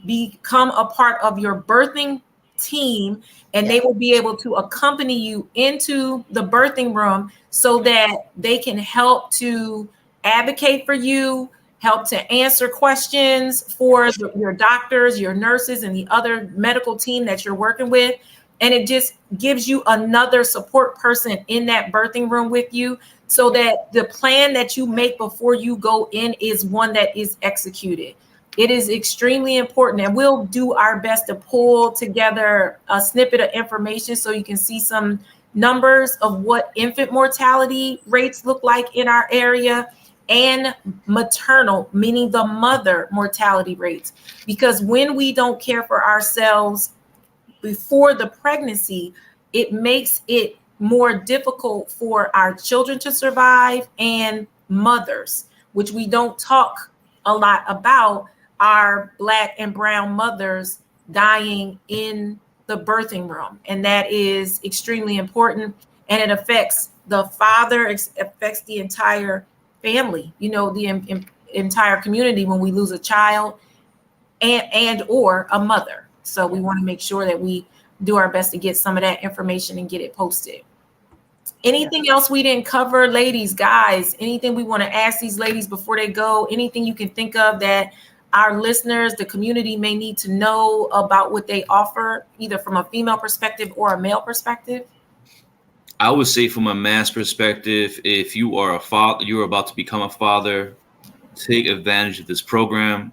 become a part of your birthing team, and they will be able to accompany you into the birthing room so that they can help to advocate for you, help to answer questions for your doctors, your nurses, and the other medical team that you're working with. And it just gives you another support person in that birthing room with you, so that the plan that you make before you go in is one that is executed. It is extremely important, and we'll do our best to pull together a snippet of information so you can see some numbers of what infant mortality rates look like in our area, and maternal, meaning the mother mortality rates. Because when we don't care for ourselves before the pregnancy, it makes it more difficult for our children to survive, and mothers, which we don't talk a lot about, our Black and brown mothers dying in the birthing room. And that is extremely important. And it affects the father, it affects the entire family, the entire community when we lose a child and or a mother. So we want to make sure that we do our best to get some of that information and get it posted. Anything else we didn't cover, ladies, guys? Anything we want to ask these ladies before they go? Anything you can think of that our listeners, the community, may need to know about what they offer, either from a female perspective or a male perspective? I would say from a man's perspective, if you are a father, you're about to become a father, take advantage of this program.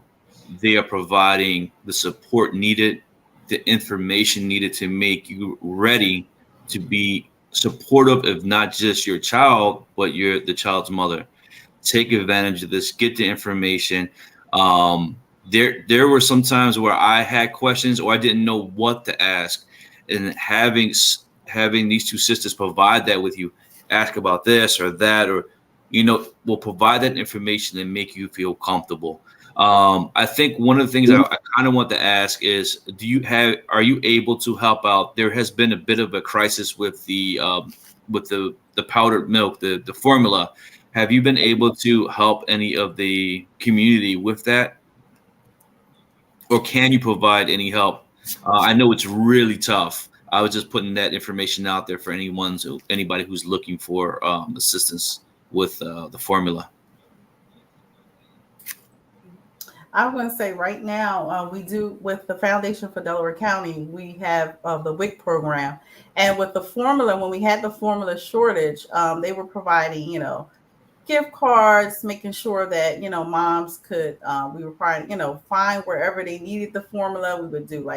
They are providing the support needed, the information needed to make you ready to be supportive of not just your child, but the child's mother. Take advantage of this, get the information. There were some times where I had questions or I didn't know what to ask, and having these 2 sisters provide that with you, ask about this or that, or will provide that information and make you feel comfortable. I think one of the things I kind of want to ask is, are you able to help out? There has been a bit of a crisis with the powdered milk, the formula. Have you been able to help any of the community with that? Or can you provide any help? I know it's really tough. I was just putting that information out there for anybody who's looking for assistance with the formula. I'm going to say right now, we do, with the Foundation for Delaware County, we have the WIC program. And with the formula, when we had the formula shortage, they were providing, gift cards, making sure that, moms could, we were find wherever they needed the formula. We would do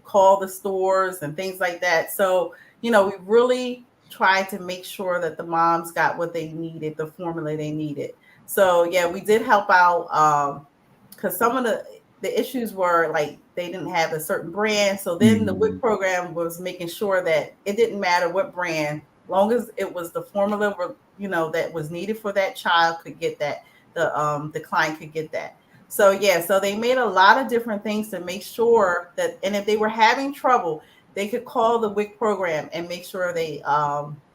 call the stores and things like that. So, we really tried to make sure that the moms got what they needed, the formula they needed. So yeah, we did help out because some of the issues were they didn't have a certain brand. So then the WIC program was making sure that it didn't matter what brand, long as it was the formula that was needed for that child could get that, the client could get that. So yeah, so they made a lot of different things to make sure that, and if they were having trouble, they could call the WIC program and make sure they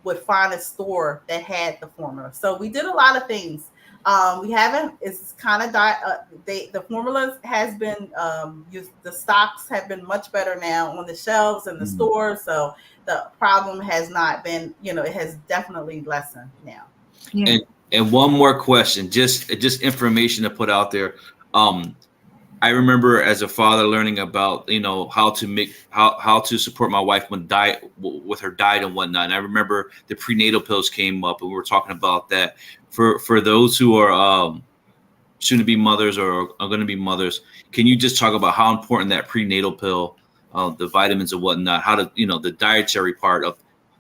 would find a store that had the formula. So we did a lot of things. We haven't, it's kind of the formulas has been used, the stocks have been much better now on the shelves in the stores. So the problem has not been, it has definitely lessened now. Yeah. And one more question, just information to put out there. I I remember as a father learning about, how to support my wife with her diet and whatnot. And I remember the prenatal pills came up, and we were talking about that for those who are soon to be mothers or are going to be mothers. Can you just talk about how important that prenatal pill, the vitamins and whatnot, how to, the dietary part of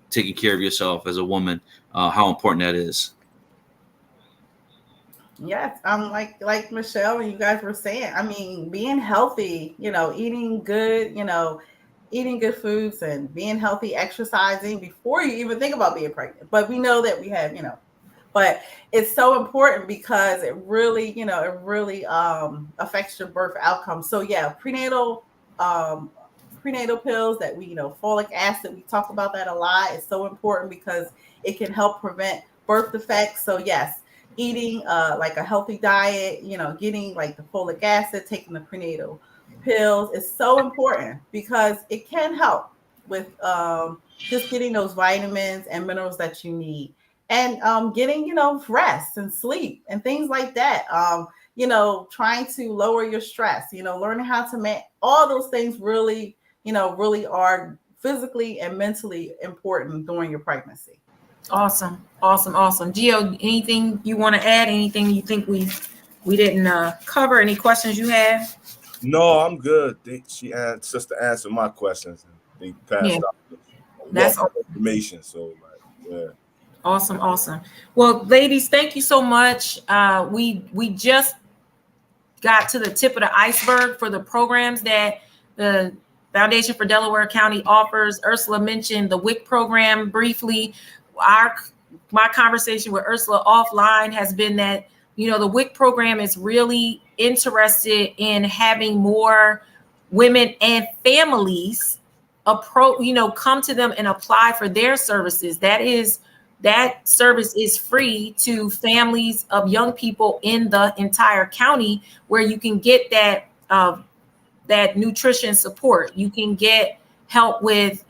taking care of yourself as a woman, how important that is? Yes, like Michelle and you guys were saying. I mean, being healthy, eating good foods and being healthy, exercising before you even think about being pregnant. But we know that we have, but it's so important because it really affects your birth outcome. So yeah, prenatal pills that we, folic acid, we talk about that a lot. It's so important because it can help prevent birth defects. So yes, eating like a healthy diet, getting like the folic acid, taking the prenatal pills is so important because it can help with just getting those vitamins and minerals that you need, and getting rest and sleep and things like that. Trying to lower your stress, learning how to manage all those things really are physically and mentally important during your pregnancy. Awesome. Gio, anything you want to add? Anything you think we didn't cover? Any questions you have? No, I'm good. Sister answered my questions. They passed out That's information. So, yeah. Awesome. Well, ladies, thank you so much. We just got to the tip of the iceberg for the programs that the Foundation for Delaware County offers. Ursula mentioned the WIC program briefly. My conversation with Ursula offline has been that, the WIC program is really interested in having more women and families come to them and apply for their services. That service is free to families of young people in the entire county, where you can get that nutrition support. You can get help with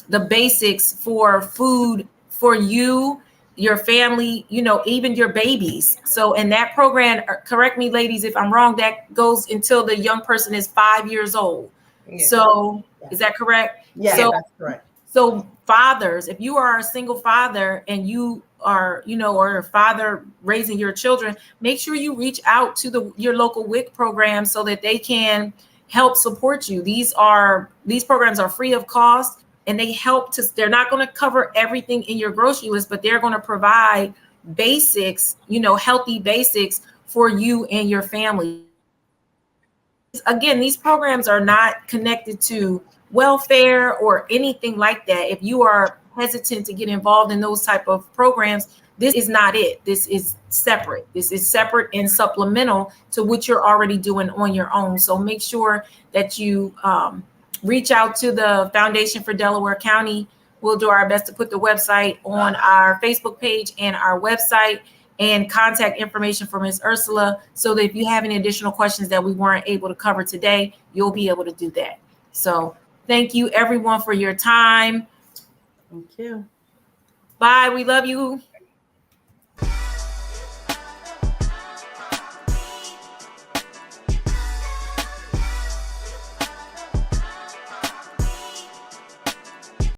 the basics for food for you, your family, even your babies. So in that program, correct me ladies if I'm wrong, that goes until the young person is 5 years old. Yeah. So is that correct? Yeah, so, that's correct. So fathers, if you are a single father and you are, or a father raising your children, make sure you reach out to your local WIC program so that they can help support you. These programs are free of cost, and they they're not going to cover everything in your grocery list, but they're going to provide basics, healthy basics for you and your family. Again, these programs are not connected to welfare or anything like that. If you are hesitant to get involved in those type of programs, this is not it. This is separate. This is separate and supplemental to what you're already doing on your own. So make sure that you reach out to the Foundation for Delaware County. We'll do our best to put the website on our Facebook page and our website, and contact information for Ms. Ursula, so that if you have any additional questions that we weren't able to cover today, you'll be able to do that. So thank you everyone for your time. Thank you. Bye. We love you.